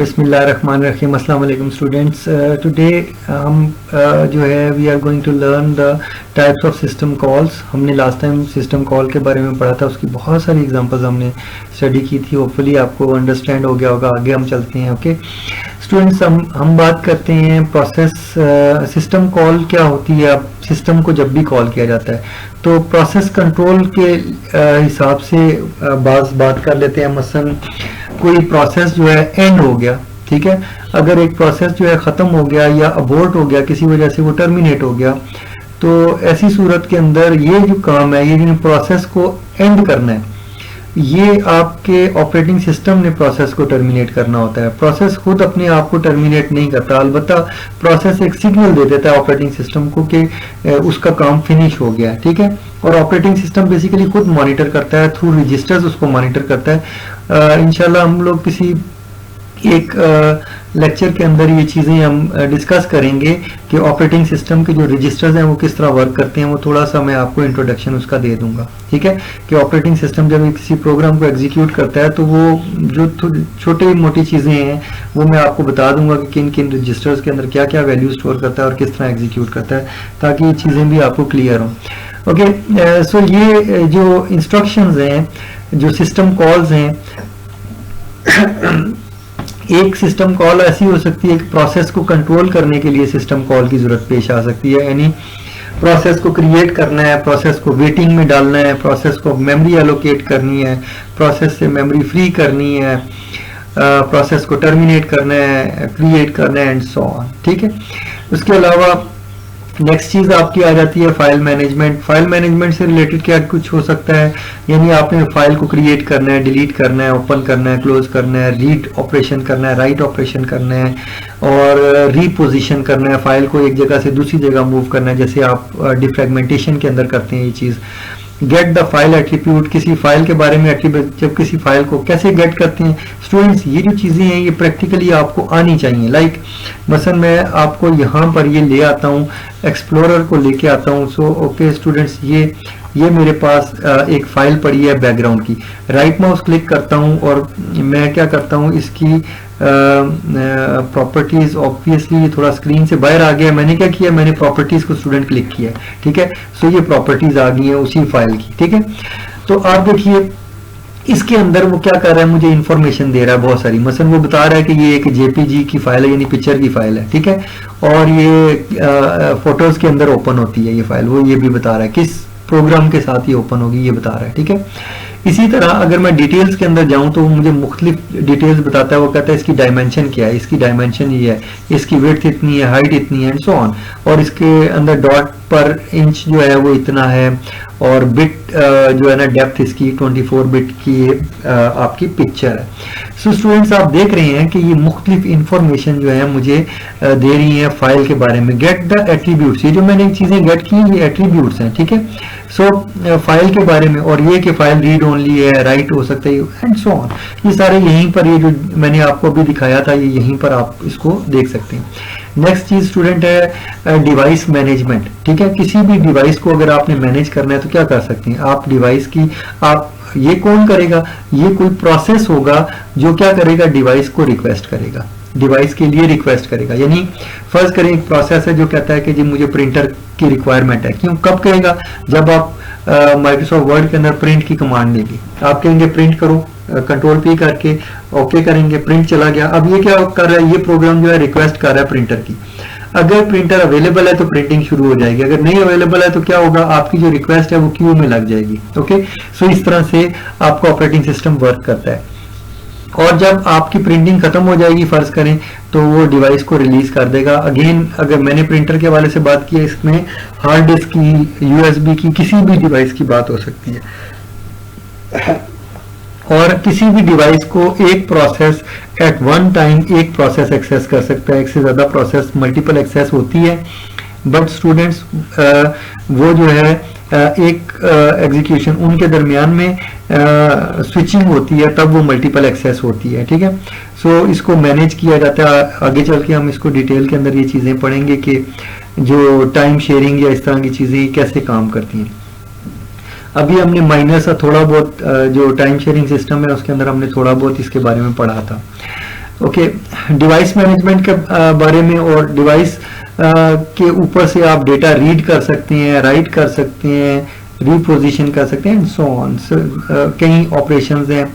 बिस्मिल्लाहिर्रहमानिर्रहीम। अस्सलाम वालेकुम स्टूडेंट्स। टुडे हम जो है we are going to learn the types of system calls. हमने लास्ट टाइम सिस्टम कॉल के बारे में पढ़ा था, उसकी बहुत सारी एग्जांपल्स हमने स्टडी की थी। होपफुली आपको अंडरस्टैंड हो गया होगा। आगे हम चलते हैं। ओके स्टूडेंट्स, हम बात करते हैं प्रोसेस। सिस्टम कॉल क्या होती है? अब सिस्टम को जब भी कॉल किया जाता है तो प्रोसेस कंट्रोल के हिसाब से बात कर लेते हैं। मसलन कोई प्रोसेस जो है एंड हो गया, ठीक है, अगर एक प्रोसेस जो है ख़त्म हो गया या अबॉर्ट हो गया, किसी वजह से वो टर्मिनेट हो गया, तो ऐसी सूरत के अंदर ये जो काम है, ये प्रोसेस को एंड करना है, ये आपके ऑपरेटिंग सिस्टम ने प्रोसेस को टर्मिनेट करना होता है। प्रोसेस खुद अपने आप को टर्मिनेट नहीं करता, अलबत्ता प्रोसेस एक सिग्नल दे देता है ऑपरेटिंग सिस्टम को कि उसका काम फिनिश हो गया है, ठीक है। और ऑपरेटिंग सिस्टम बेसिकली खुद मॉनिटर करता है, थ्रू रजिस्टर्स उसको मॉनिटर करता है। इंशाल्लाह हम लोग किसी एक लेक्चर के अंदर ये चीज़ें हम डिस्कस करेंगे कि ऑपरेटिंग सिस्टम के जो रजिस्टर्स हैं वो किस तरह वर्क करते हैं। वो थोड़ा सा मैं आपको इंट्रोडक्शन उसका दे दूंगा, ठीक है, कि ऑपरेटिंग सिस्टम जब किसी प्रोग्राम को एग्जीक्यूट करता है तो वो जो छोटी मोटी चीज़ें हैं वो मैं आपको बता दूंगा कि किन किन रजिस्टर्स के अंदर क्या क्या वैल्यू स्टोर करता है और किस तरह एग्जीक्यूट करता है, ताकि ये चीज़ें भी आपको क्लियर हों। ओके सो ये जो इंस्ट्रक्शंस हैं, जो सिस्टम कॉल्स हैं, एक सिस्टम कॉल ऐसी हो सकती है कि प्रोसेस को कंट्रोल करने के लिए सिस्टम कॉल की जरूरत पेश आ सकती है। यानी प्रोसेस को क्रिएट करना है, प्रोसेस को वेटिंग में डालना है, प्रोसेस को मेमोरी एलोकेट करनी है, प्रोसेस से मेमोरी फ्री करनी है, प्रोसेस को टर्मिनेट करना है, क्रिएट करना है एंड सो ऑन, ठीक है। उसके अलावा नेक्स्ट चीज आपकी आ जाती है फाइल मैनेजमेंट। फाइल मैनेजमेंट से रिलेटेड क्या कुछ हो सकता है, यानी आपने फाइल को क्रिएट करना है, डिलीट करना है, ओपन करना है, क्लोज करना है, रीड ऑपरेशन करना है, राइट ऑपरेशन करना है और रीपोजिशन करना है, फाइल को एक जगह से दूसरी जगह मूव करना है, जैसे आप डिफ्रेगमेंटेशन के अंदर करते हैं ये चीज़। गेट द फाइल एट्रीब्यूट, किसी फाइल के बारे में एट्रीब्यूट, जब किसी फाइल को कैसे गेट करते हैं स्टूडेंट्स, ये जो चीज़ें हैं ये प्रैक्टिकली आपको आनी चाहिए। लाइक मसलन मैं आपको यहाँ पर ये ले आता हूँ, एक्सप्लोरर को लेके आता हूँ। सो ओके स्टूडेंट्स, ये मेरे पास एक फाइल पड़ी है बैकग्राउंड की। राइट माउस क्लिक करता हूँ और मैं क्या करता हूँ, इसकी प्रॉपर्टीज, ऑब्वियसली ये थोड़ा स्क्रीन से बाहर आ गया। मैंने क्या किया, मैंने प्रॉपर्टीज को स्टूडेंट क्लिक किया, ठीक है। सो ये प्रॉपर्टीज आ गई है उसी फाइल की, ठीक है। तो आप देखिए इसके अंदर वो क्या कर रहा है, मुझे इंफॉर्मेशन दे रहा है बहुत सारी। मसलन वो बता रहा है कि ये एक जेपीजी की फाइल है, यानी पिक्चर की फाइल है, ठीक है, और ये फोटोज के अंदर ओपन होती है ये फाइल। वो ये भी बता रहा है किस प्रोग्राम के साथ ये ओपन होगी, ये बता रहा है, ठीक है। इसी तरह अगर मैं डिटेल्स के अंदर जाऊं तो मुझे मुख्तलिफ डिटेल्स बताता है। वो कहता है इसकी डायमेंशन क्या है, इसकी डायमेंशन ये है, इसकी विड्थ इतनी है, हाइट इतनी है एंड सो ऑन, और इसके अंदर डॉट पर इंच जो है वो इतना है, और बिट जो है ना डेप्थ इसकी 24 बिट की आपकी पिक्चर है। सो स्टूडेंट्स आप देख रहे हैं कि ये मुख्तलिफ इंफॉर्मेशन जो है मुझे दे रही है फाइल के बारे में। गेट द एट्रीब्यूट्स, ये जो मैंने चीज़ें गेट की ये एट्रीब्यूट्स हैं, ठीक है। सो फाइल के बारे में, और ये कि फाइल रीड ओनली है, राइट हो सकता है एंड सो ऑन, ये सारे यहीं पर, ये जो मैंने आपको अभी दिखाया था ये यहीं पर आप इसको देख सकते हैं। नेक्स्ट चीज स्टूडेंट है डिवाइस मैनेजमेंट, ठीक है। किसी भी डिवाइस को अगर आपने मैनेज करना है तो क्या कर सकते हैं आप, डिवाइस की आप, ये कौन करेगा, ये कोई प्रोसेस होगा जो क्या करेगा, डिवाइस को रिक्वेस्ट करेगा, डिवाइस के लिए रिक्वेस्ट करेगा। यानी फर्ज करें एक प्रोसेस है जो कहता है कि जी मुझे प्रिंटर की रिक्वायरमेंट है। क्यों, कब कहेगा, जब आप माइक्रोसॉफ्ट वर्ड के अंदर प्रिंट की कमांड देगी, आप कहेंगे प्रिंट करो, कंट्रोल पी करके ओके करेंगे, प्रिंट चला गया। अब ये क्या कर रहा है, ये प्रोग्राम जो है रिक्वेस्ट कर रहा है प्रिंटर की। अगर प्रिंटर अवेलेबल है तो प्रिंटिंग शुरू हो जाएगी, अगर नहीं अवेलेबल है तो क्या होगा, आपकी जो रिक्वेस्ट है वो क्यू में लग जाएगी। ओके सो इस तरह से आपका ऑपरेटिंग सिस्टम वर्क करता है। और जब आपकी प्रिंटिंग खत्म हो जाएगी फर्ज करें, तो वो डिवाइस को रिलीज कर देगा। अगेन अगर मैंने प्रिंटर के हवाले से बात की है, इसमें हार्ड डिस्क की, यूएसबी की, किसी भी डिवाइस की बात हो सकती है। और किसी भी डिवाइस को एक प्रोसेस एट वन टाइम एक प्रोसेस एक्सेस कर सकता है, एक से ज्यादा प्रोसेस मल्टीपल एक्सेस होती है। बट स्टूडेंट्स वो जो है एक एग्जीक्यूशन उनके दरमियान में स्विचिंग होती है, तब वो मल्टीपल एक्सेस होती है, ठीक है। सो इसको मैनेज किया जाता है। आगे चल के हम इसको डिटेल के अंदर ये चीज़ें पढ़ेंगे कि जो टाइम शेयरिंग या इस तरह की चीज़ें कैसे काम करती हैं। अभी हमने माइनर सा थोड़ा बहुत जो टाइम शेयरिंग सिस्टम है उसके अंदर हमने थोड़ा बहुत इसके बारे में पढ़ा था। ओके, डिवाइस मैनेजमेंट के बारे में, और डिवाइस के ऊपर से आप डेटा रीड कर सकते हैं, राइट कर सकते हैं, रिपोजिशन कर सकते हैं, एंड सो ऑन। कई ऑपरेशंस हैं,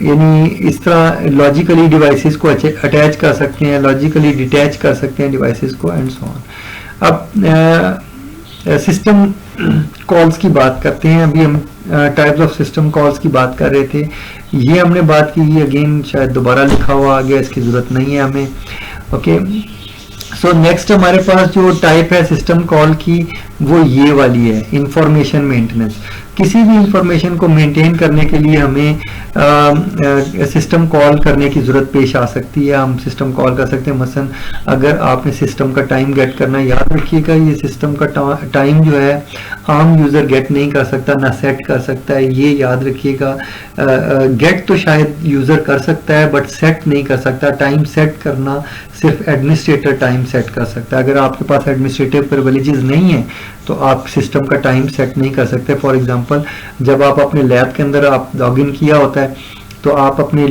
यानी इस तरह लॉजिकली डिवाइसेस को अटैच कर सकते हैं, लॉजिकली डिटैच कर सकते हैं डिवाइसेस को, एंड सो ऑन। अब सिस्टम कॉल्स की बात करते हैं। अभी हम टाइप्स ऑफ सिस्टम कॉल्स की बात कर रहे थे, ये हमने बात की, ये अगेन शायद दोबारा लिखा हुआ आ गया, इसकी जरूरत नहीं है हमें। ओके, सो नेक्स्ट हमारे पास जो टाइप है सिस्टम कॉल की, वो ये वाली है, इंफॉर्मेशन मेंटेनेंस। किसी भी इंफॉर्मेशन को मेंटेन करने के लिए हमें सिस्टम कॉल करने की जरूरत पेश आ सकती है। हम सिस्टम कॉल कर सकते हैं, मसलन अगर आपने सिस्टम का टाइम गेट करना है, याद रखिएगा ये सिस्टम का टाइम जो है आम यूजर गेट नहीं कर सकता, ना सेट कर सकता है, ये याद रखिएगा। गेट तो शायद यूजर कर सकता है, बट सेट नहीं कर सकता। टाइम सेट करना सिर्फ एडमिनिस्ट्रेटर टाइम सेट कर सकता है। अगर आपके पास एडमिनिस्ट्रेटिव प्रिविलेजेस नहीं है तो आप सिस्टम का टाइम सेट नहीं कर सकते। फॉर एग्जांपल, जब आप अपने लैब के अंदर आप लॉगिन किया होता है तो आप अपने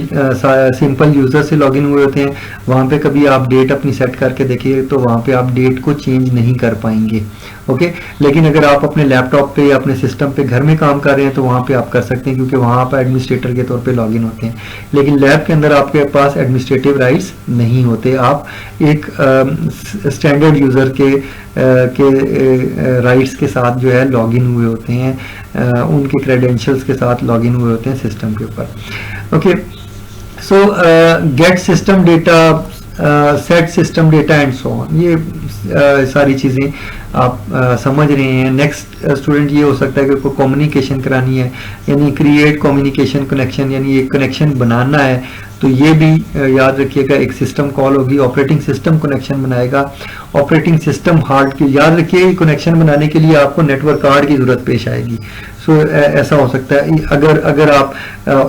सिंपल यूजर से लॉगिन हुए होते हैं, वहां पे कभी आप डेट अपनी सेट करके देखिए तो वहां पे आप डेट को चेंज नहीं कर पाएंगे। ओके, लेकिन अगर आप अपने लैपटॉप पे या अपने सिस्टम पे घर में काम कर रहे हैं तो वहां पे आप कर सकते हैं, क्योंकि वहां आप एडमिनिस्ट्रेटर के तौर पे लॉगिन होते हैं। लेकिन लैब के अंदर आपके पास एडमिनिस्ट्रेटिव राइट्स नहीं होते, आप एक स्टैंडर्ड यूजर के राइट्स के साथ जो है लॉगिन हुए होते हैं, उनके क्रेडेंशियल्स के साथ लॉगिन हुए होते हैं सिस्टम के ऊपर। Okay, so gate system data, set system data and so on, ये सारी चीजें आप समझ रहे हैं। नेक्स्ट स्टूडेंट ये हो सकता है कि कोई कम्युनिकेशन करानी है, यानी क्रिएट कम्युनिकेशन कनेक्शन, यानी एक कनेक्शन बनाना है, तो ये भी याद रखिएगा एक सिस्टम कॉल होगी। ऑपरेटिंग सिस्टम कनेक्शन बनाएगा, ऑपरेटिंग सिस्टम हार्ड की, याद रखिए कनेक्शन बनाने के लिए आपको नेटवर्क कार्ड की जरूरत पेश आएगी। सो ऐसा हो सकता है अगर आप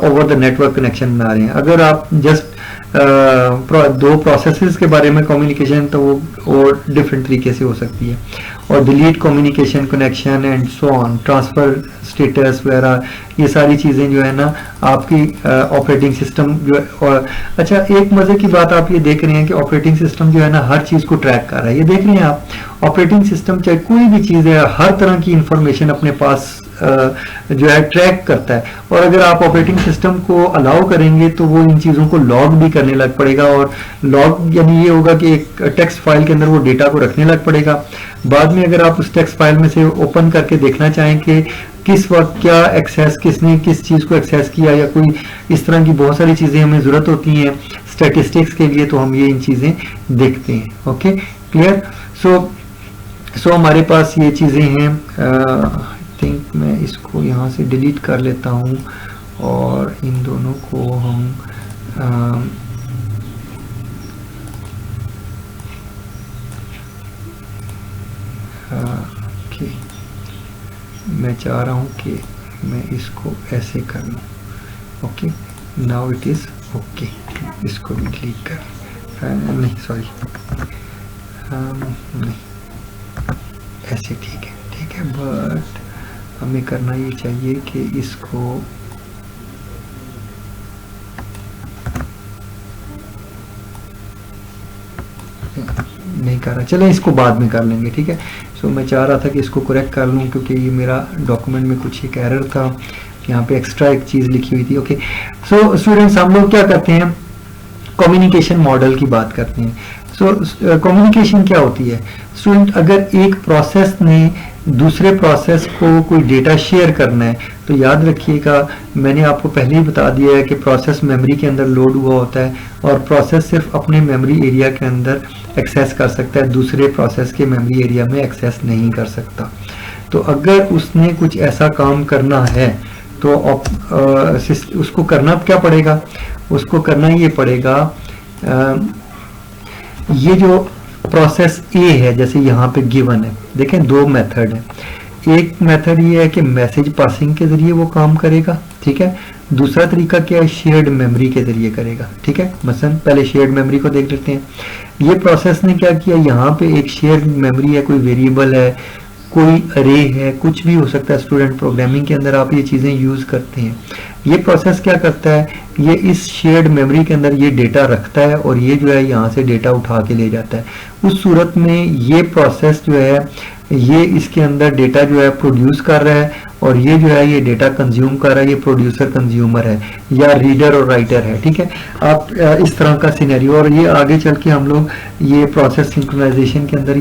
ओवर द नेटवर्क कनेक्शन बना रहे हैं। अगर आप जस्ट दो प्रोसेसेस के बारे में कम्युनिकेशन, तो वो डिफरेंट तरीके से हो सकती है। और delete communication connection and so on, transfer status वगैरह, ये सारी चीज़ें जो है ना आपकी ऑपरेटिंग सिस्टम जो। और अच्छा, एक मज़े की बात आप ये देख रहे हैं कि ऑपरेटिंग सिस्टम जो है ना हर चीज़ को ट्रैक कर रहा है। ये देख रहे हैं आप, ऑपरेटिंग सिस्टम चाहे कोई भी चीज़ है, हर तरह की इंफॉर्मेशन अपने पास जो है ट्रैक करता है। और अगर आप ऑपरेटिंग सिस्टम को अलाउ करेंगे तो वो इन चीज़ों को लॉग भी करने लग पड़ेगा। और लॉग यानी ये होगा कि एक टेक्स्ट फाइल के अंदर वो डेटा को रखने लग पड़ेगा। बाद में अगर आप उस टेक्स्ट फाइल में से ओपन करके देखना चाहें कि किस वक्त क्या एक्सेस, किसने किस चीज़ को एक्सेस किया, या कोई इस तरह की बहुत सारी चीज़ें हमें ज़रूरत होती हैं स्टैटिस्टिक्स के लिए, तो हम ये इन चीज़ें देखते हैं। Okay, clear. सो हमारे पास ये चीज़ें हैं। थिंक मैं इसको यहाँ से डिलीट कर लेता हूँ और इन दोनों को हम ओके, मैं चाह रहा हूँ कि मैं इसको ऐसे कर लूँ। Okay, now it is okay. इसको भी डिलीट कर, नहीं सॉरी, नहीं ऐसे ठीक है, बट हमें करना ये चाहिए कि इसको नहीं कर रहा, चलें इसको बाद में कर लेंगे, ठीक है। सो मैं चाह रहा था कि इसको करेक्ट कर लूँ, क्योंकि ये मेरा डॉक्यूमेंट में कुछ एक एरर था, यहाँ पे एक्स्ट्रा एक चीज़ लिखी हुई थी। ओके, सो स्टूडेंट्स, हम लोग क्या करते हैं, कम्युनिकेशन मॉडल की बात करते हैं। सो कम्युनिकेशन क्या होती है स्टूडेंट, अगर एक प्रोसेस ने दूसरे प्रोसेस को कोई डेटा शेयर करना है, तो याद रखिएगा मैंने आपको पहले ही बता दिया है कि प्रोसेस मेमोरी के अंदर लोड हुआ होता है, और प्रोसेस सिर्फ अपने मेमोरी एरिया के अंदर एक्सेस कर सकता है, दूसरे प्रोसेस के मेमोरी एरिया में एक्सेस नहीं कर सकता। तो अगर उसने कुछ ऐसा काम करना है तो उसको करना क्या पड़ेगा, उसको करना ये पड़ेगा, ये जो प्रोसेस ए है, जैसे यहाँ पे गिवन है, देखें दो मेथड है। एक मेथड ये है कि मैसेज पासिंग के जरिए वो काम करेगा, ठीक है। दूसरा तरीका क्या है, शेयर्ड मेमोरी के जरिए करेगा, ठीक है। मसलन पहले शेयर्ड मेमोरी को देख लेते हैं। ये प्रोसेस ने क्या किया, यहाँ पे एक शेयर्ड मेमोरी है, कोई वेरिएबल है, कोई अरे है, कुछ भी हो सकता है। स्टूडेंट प्रोग्रामिंग के अंदर आप ये चीज़ें यूज़ करते हैं। ये प्रोसेस क्या करता है ये इस शेयर्ड मेमोरी के अंदर ये डेटा रखता है और ये जो है यहाँ से डेटा उठा के ले जाता है। उस सूरत में ये प्रोसेस जो है ये इसके अंदर डेटा जो है प्रोड्यूस कर रहा है और ये जो है ये डेटा कंज्यूम कर रहा है, ये प्रोड्यूसर कंज्यूमर है या रीडर और राइटर है, ठीक है। आप इस तरह का सिनेरियो, और ये आगे चल के हम लोग ये प्रोसेस सिंक्रोनाइजेशन के अंदर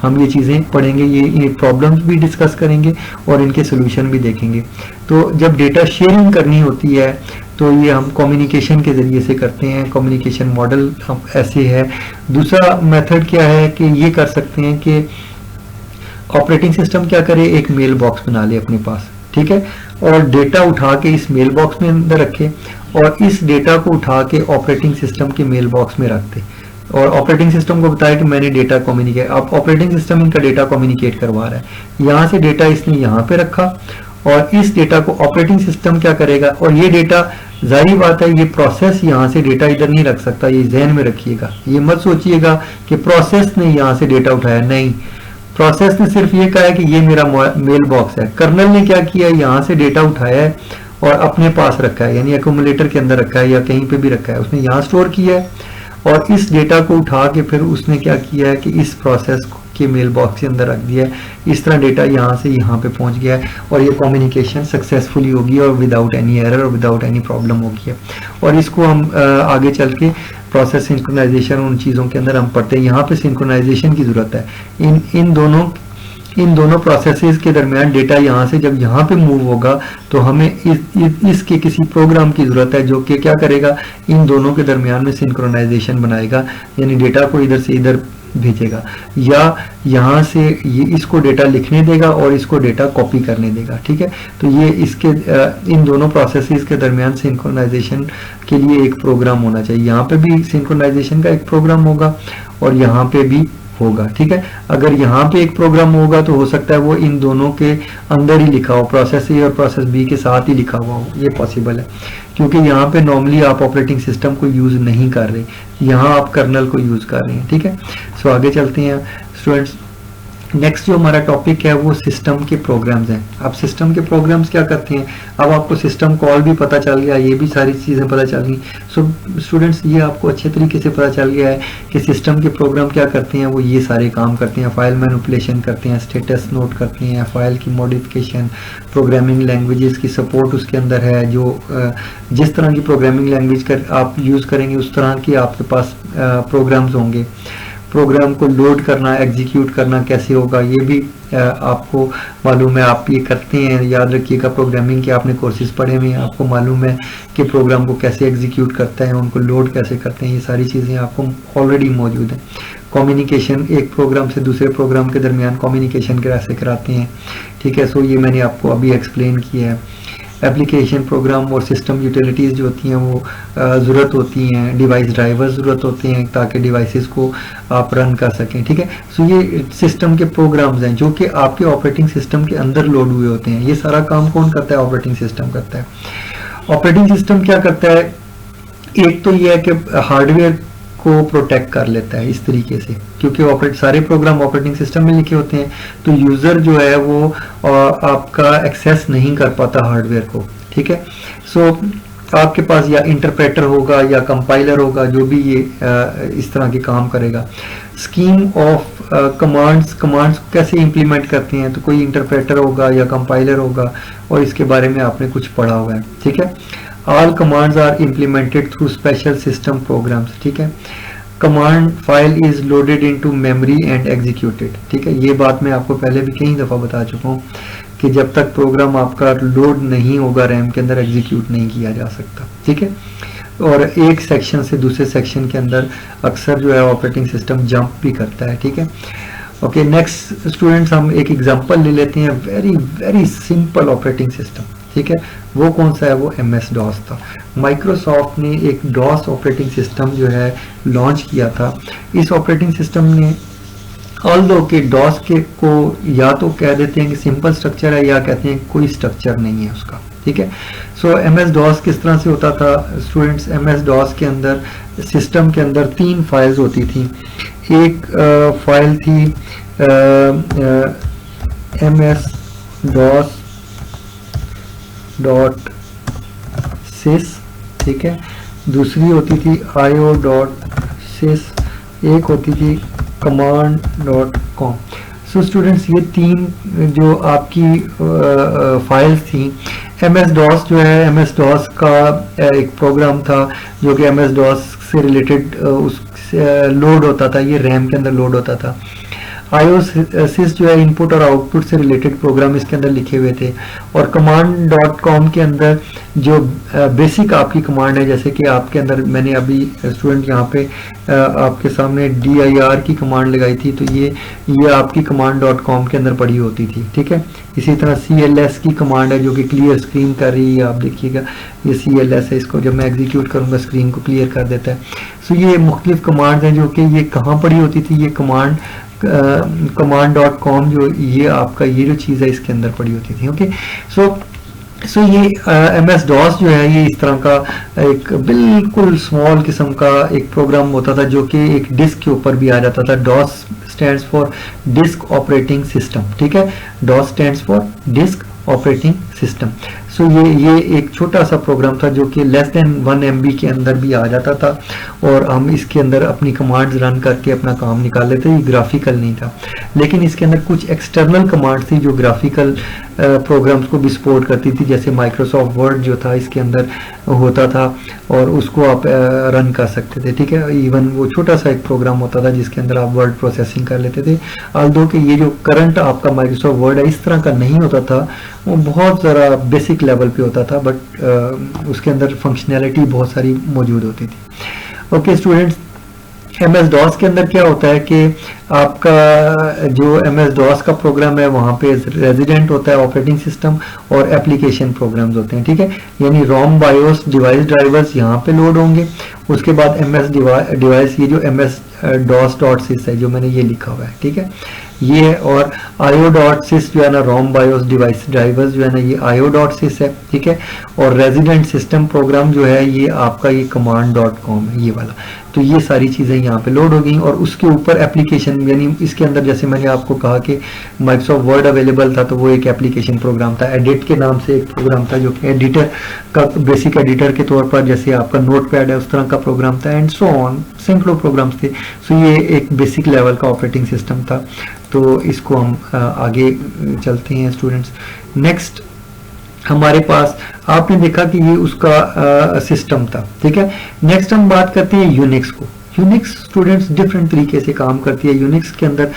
हम ये चीज़ें पढ़ेंगे, ये प्रॉब्लम्स भी डिस्कस करेंगे और इनके सोल्यूशन भी देखेंगे। तो जब डेटा शेयरिंग करनी होती है तो ये हम कम्युनिकेशन के ज़रिए से करते हैं, कम्युनिकेशन मॉडल हम ऐसे है। दूसरा मेथड क्या है कि ये कर सकते हैं कि ऑपरेटिंग सिस्टम क्या करे, एक मेल बॉक्स बना ले अपने पास, ठीक है, और डेटा उठा के इस मेल बॉक्स में अंदर रखे और इस डेटा को उठा के ऑपरेटिंग सिस्टम के मेल बॉक्स में रख दे और ऑपरेटिंग सिस्टम को बताया कि मैंने डेटा कम्युनिकेट, अब ऑपरेटिंग सिस्टम इनका डेटा कम्युनिकेट करवा रहा है। यहाँ से डेटा इसने यहाँ पे रखा और इस डेटा को ऑपरेटिंग सिस्टम क्या करेगा, और ये डेटा जाहिर बात है ये प्रोसेस यहाँ से डेटा इधर नहीं रख सकता, ये ज़हन में रखिएगा। ये मत सोचिएगा कि प्रोसेस ने यहाँ से डेटा उठाया, नहीं, प्रोसेस ने सिर्फ ये कहा है कि ये मेरा मेल बॉक्स है। कर्नल ने क्या किया, यहाँ से डेटा उठाया है और अपने पास रखा है, यानी एक्यूमुलेटर के अंदर रखा है या कहीं पे भी रखा है, उसने यहाँ स्टोर किया है और इस डेटा को उठा के फिर उसने क्या किया है कि इस प्रोसेस के मेल बॉक्स के अंदर रख दिया है। इस तरह डेटा यहाँ से यहाँ पे पहुँच गया है और ये कम्युनिकेशन सक्सेसफुली होगी और विदाउट एनी एरर और विदाउट एनी प्रॉब्लम होगी है। और इसको हम आगे चल के प्रोसेस सिंक्रोनाइजेशन उन चीज़ों के अंदर हम पढ़ते हैं। यहाँ पे सिंक्रोनाइजेशन की ज़रूरत है। इन दोनों प्रोसेसेस के दरमियान डेटा यहाँ से जब यहाँ पे मूव होगा तो हमें इसके किसी प्रोग्राम की ज़रूरत है जो कि क्या करेगा, इन दोनों के दरमियान में सिंक्रोनाइजेशन बनाएगा, यानी डेटा को इधर से इधर भेजेगा या यहाँ से ये इसको डेटा लिखने देगा और इसको डेटा कॉपी करने देगा, ठीक है। तो ये इसके इन दोनों प्रोसेसेस के दरमियान सिंक्रोनाइजेशन के लिए एक प्रोग्राम होना चाहिए। यहाँ पे भी सिंक्रोनाइजेशन का एक प्रोग्राम होगा और यहाँ पे भी होगा, ठीक है। अगर यहाँ पे एक प्रोग्राम होगा तो हो सकता है वो इन दोनों के अंदर ही लिखा हो, प्रोसेस ए और प्रोसेस बी के साथ ही लिखा हुआ हो, ये पॉसिबल है क्योंकि यहाँ पे नॉर्मली आप ऑपरेटिंग सिस्टम को यूज़ नहीं कर रहे, यहाँ आप कर्नल को यूज़ कर रहे हैं, ठीक है। सो आगे चलते हैं स्टूडेंट्स। नेक्स्ट जो हमारा टॉपिक है वो सिस्टम के प्रोग्राम्स हैं। अब सिस्टम के प्रोग्राम्स क्या करते हैं, अब आपको सिस्टम कॉल भी पता चल गया, ये भी सारी चीज़ें पता चल गई। सो स्टूडेंट्स ये आपको अच्छे तरीके से पता चल गया है कि सिस्टम के प्रोग्राम क्या करते हैं, वो ये सारे काम करते हैं। फाइल मैनिपुलेशन करते हैं, स्टेटस नोट करते हैं, फाइल की मॉडिफिकेशन, प्रोग्रामिंग लैंग्वेजेस की सपोर्ट उसके अंदर है, जो जिस तरह की प्रोग्रामिंग लैंग्वेज आप यूज़ करेंगे उस तरह की आपके पास प्रोग्राम्स होंगे। प्रोग्राम को लोड करना, एग्जीक्यूट करना कैसे होगा ये भी आपको मालूम है, आप ये करते हैं। याद रखिएगा प्रोग्रामिंग के आपने कोर्सेज पढ़े हुए हैं, आपको मालूम है कि प्रोग्राम को कैसे एग्जीक्यूट करते हैं, उनको लोड कैसे करते हैं, ये सारी चीज़ें आपको ऑलरेडी मौजूद हैं। कम्युनिकेशन, एक प्रोग्राम से दूसरे प्रोग्राम के दरमियान कम्युनिकेशन कैसे कराते हैं, ठीक है। सो ये मैंने आपको अभी एक्सप्लेन किया है। एप्लीकेशन, प्रोग्राम और सिस्टम यूटिलिटीज़ जो होती हैं वो ज़रूरत होती हैं, डिवाइस ड्राइवर ज़रूरत होते हैं ताकि डिवाइसेस को आप रन कर सकें, ठीक है। सो ये सिस्टम के प्रोग्राम्स हैं जो कि आपके ऑपरेटिंग सिस्टम के अंदर लोड हुए होते हैं। ये सारा काम कौन करता है, ऑपरेटिंग सिस्टम करता है। ऑपरेटिंग सिस्टम क्या करता है, एक तो ये है कि हार्डवेयर को प्रोटेक्ट कर लेता है इस तरीके से, क्योंकि सारे प्रोग्राम ऑपरेटिंग सिस्टम में लिखे होते हैं तो यूज़र जो है वो आपका एक्सेस नहीं कर पाता हार्डवेयर को, ठीक है। सो आपके पास या इंटरप्रेटर होगा या कंपाइलर होगा जो भी ये इस तरह के काम करेगा। स्कीम ऑफ कमांड्स को कैसे इंप्लीमेंट करते हैं, तो कोई इंटरप्रेटर होगा या कंपाइलर होगा और इसके बारे में आपने कुछ पढ़ा हुआ है, ठीक है। All commands are implemented through special system programs, ठीक है। Command file is loaded into memory and executed, ठीक है। ये बात मैं आपको पहले भी कई दफ़ा बता चुका हूँ कि जब तक प्रोग्राम आपका लोड नहीं होगा रैम के अंदर, एग्जीक्यूट नहीं किया जा सकता, ठीक है। और एक सेक्शन से दूसरे सेक्शन के अंदर अक्सर जो है ऑपरेटिंग सिस्टम जंप भी करता है, ठीक है। ओके, नेक्स्ट स्टूडेंट्स हम एक एग्जांपल ले लेते हैं, very very simple operating system, ठीक है। वो कौन सा है, वो MS DOS था। माइक्रोसॉफ्ट ने एक DOS ऑपरेटिंग सिस्टम जो है लॉन्च किया था। इस ऑपरेटिंग सिस्टम ने ऑल्दो के DOS के को या तो कह देते हैं कि सिंपल स्ट्रक्चर है या कहते हैं कोई स्ट्रक्चर नहीं है उसका, ठीक है। सो MS DOS किस तरह से होता था स्टूडेंट्स, MS DOS के अंदर सिस्टम के अंदर 3 फाइल्स होती थी। एक फाइल थी MS DOS .sys ठीक है, दूसरी होती थी io.sys, एक होती थी command.com। सो स्टूडेंट्स ये तीन जो आपकी फाइल्स थी, MS DOS जो है, MS DOS का एक प्रोग्राम था जो कि MS DOS से रिलेटेड उस लोड होता था, ये रैम के अंदर लोड होता था। io.sys जो है इनपुट और आउटपुट से रिलेटेड प्रोग्राम इसके अंदर लिखे हुए थे। और command.com के अंदर जो बेसिक आपकी कमांड है, जैसे कि आपके अंदर मैंने अभी स्टूडेंट यहाँ पे आपके सामने dir की कमांड लगाई थी, तो ये आपकी command.com के अंदर पड़ी होती थी, ठीक है। इसी तरह cls की कमांड है जो कि क्लियर स्क्रीन कर रही है, आप देखिएगा ये cls है, इसको जब मैं एग्जीक्यूट करूँगा स्क्रीन को क्लियर कर देता है। सो ये मुख्तलिफ कमांड हैं जो कि ये कहाँ पड़ी होती थी, ये command.com जो ये आपका ये जो चीज़ है इसके अंदर पड़ी होती थी। ओके, सो ये MS DOS जो है ये इस तरह का एक बिल्कुल स्मॉल किस्म का एक प्रोग्राम होता था जो कि एक डिस्क के ऊपर भी आ जाता था। DOS stands for disk operating system, ठीक है, DOS stands for disk operating system. So ये एक छोटा सा प्रोग्राम था जो कि लेस देन 1 MB के अंदर भी आ जाता था और हम इसके अंदर अपनी कमांड्स रन करके अपना काम निकाल लेते। ये ग्राफिकल नहीं था, लेकिन इसके अंदर कुछ एक्सटर्नल कमांड्स थी जो ग्राफिकल प्रोग्राम्स को भी सपोर्ट करती थी, जैसे माइक्रोसॉफ्ट वर्ड जो था इसके अंदर होता था और उसको आप रन कर सकते थे, ठीक है। इवन वो छोटा सा एक प्रोग्राम होता था जिसके अंदर आप वर्ड प्रोसेसिंग कर लेते थे। ऑल्दो कि ये जो करंट आपका माइक्रोसॉफ्ट वर्ड है इस तरह का नहीं होता था, वो बहुत ज़रा बेसिक लेवल पे होता था, बट उसके अंदर फंक्शनैलिटी बहुत सारी मौजूद होती थी। ओके स्टूडेंट्स, MS DOS के अंदर क्या होता है कि आपका जो MS DOS का प्रोग्राम है वहाँ पे रेजिडेंट होता है ऑपरेटिंग सिस्टम और एप्लीकेशन प्रोग्राम्स होते हैं, ठीक है। यानी ROM BIOS डिवाइस ड्राइवर्स यहाँ पे लोड होंगे, उसके बाद MS डिवाइस ये जो MS DOS.sys है जो मैंने ये लिखा हुआ है, ठीक है, ये। और io.sys जो है ना ROM BIOS डिवाइस ड्राइवर्स जो है ना ये io.sys है, ठीक है। और रेजिडेंट सिस्टम प्रोग्राम जो है ये आपका ये command.com है, ये वाला। तो ये सारी चीज़ें यहाँ पे लोड हो गई और उसके ऊपर एप्लीकेशन, यानी इसके अंदर जैसे मैंने आपको कहा कि माइक्रोसॉफ्ट वर्ड अवेलेबल था, तो वो एक एप्लीकेशन प्रोग्राम था। एडिट के नाम से एक प्रोग्राम था जो कि एडिटर का बेसिक एडिटर के तौर पर, जैसे आपका नोटपैड है उस तरह का प्रोग्राम था, एंड सो ऑन, सैकड़ों प्रोग्राम्स थे। सो ये एक बेसिक लेवल का ऑपरेटिंग सिस्टम था। तो इसको हम आगे चलते हैं स्टूडेंट्स। नेक्स्ट हमारे पास आपने देखा कि ये उसका सिस्टम था, ठीक है। नेक्स्ट हम बात करते हैं यूनिक्स को। यूनिक्स स्टूडेंट्स डिफरेंट तरीके से काम करती है। यूनिक्स के अंदर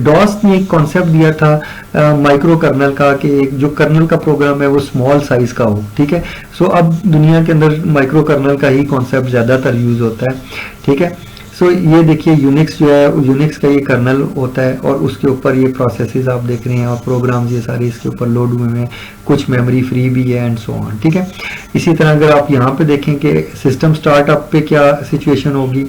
डॉस ने एक कॉन्सेप्ट दिया था माइक्रो कर्नल का, कि जो कर्नल का प्रोग्राम है वो स्मॉल साइज का हो, ठीक है। सो अब दुनिया के अंदर माइक्रो कर्नल का ही कॉन्सेप्ट ज़्यादातर यूज होता है, ठीक है। सो ये देखिए यूनिक्स जो है, यूनिक्स का ये कर्नल होता है और उसके ऊपर ये प्रोसेसेस आप देख रहे हैं और प्रोग्राम्स ये सारे इसके ऊपर लोड हुए हैं, कुछ मेमोरी फ्री भी है एंड सो ऑन, ठीक है। इसी तरह अगर आप यहाँ पे देखें कि सिस्टम स्टार्टअप पे क्या सिचुएशन होगी,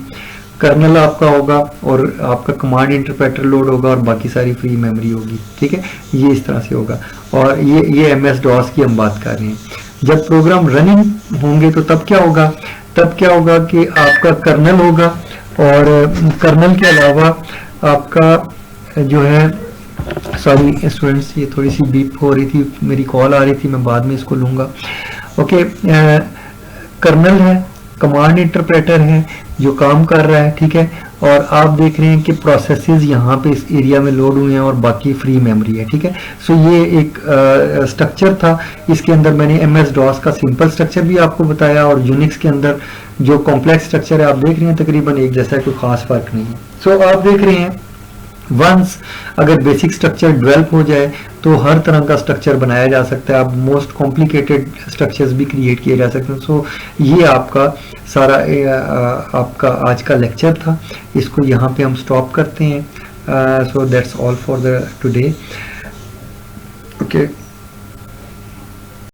कर्नल आपका होगा और आपका कमांड इंटरप्रेटर लोड होगा और बाकी सारी फ्री मेमोरी होगी, ठीक है। ये इस तरह से होगा और ये MS DOS की हम बात कर रहे हैं। जब प्रोग्राम रनिंग होंगे तो तब क्या होगा कि आपका कर्नल होगा और कर्नल के अलावा आपका जो है, सॉरी स्टूडेंट्स ये थोड़ी सी बीप हो रही थी, मेरी कॉल आ रही थी, मैं बाद में इसको लूँगा। ओके, कर्नल है, कमांड इंटरप्रेटर है जो काम कर रहा है, ठीक है। और आप देख रहे हैं कि प्रोसेसेस यहाँ पे इस एरिया में लोड हुए हैं और बाकी फ्री मेमोरी है, ठीक है। सो ये एक स्ट्रक्चर था। इसके अंदर मैंने MS DOS का सिंपल स्ट्रक्चर भी आपको बताया और यूनिक्स के अंदर जो कॉम्प्लेक्स स्ट्रक्चर है आप देख रहे हैं तकरीबन एक जैसा, कोई खास फर्क नहीं है। सो आप देख रहे हैं वंस अगर बेसिक स्ट्रक्चर डेवलप हो जाए तो हर तरह का स्ट्रक्चर बनाया जा सकता है। अब मोस्ट कॉम्प्लिकेटेड स्ट्रक्चर्स भी क्रिएट किए जा सकते हैं। सो ये आपका सारा आपका आज का लेक्चर था, इसको यहाँ पे हम स्टॉप करते हैं। So that's all for the today. Okay.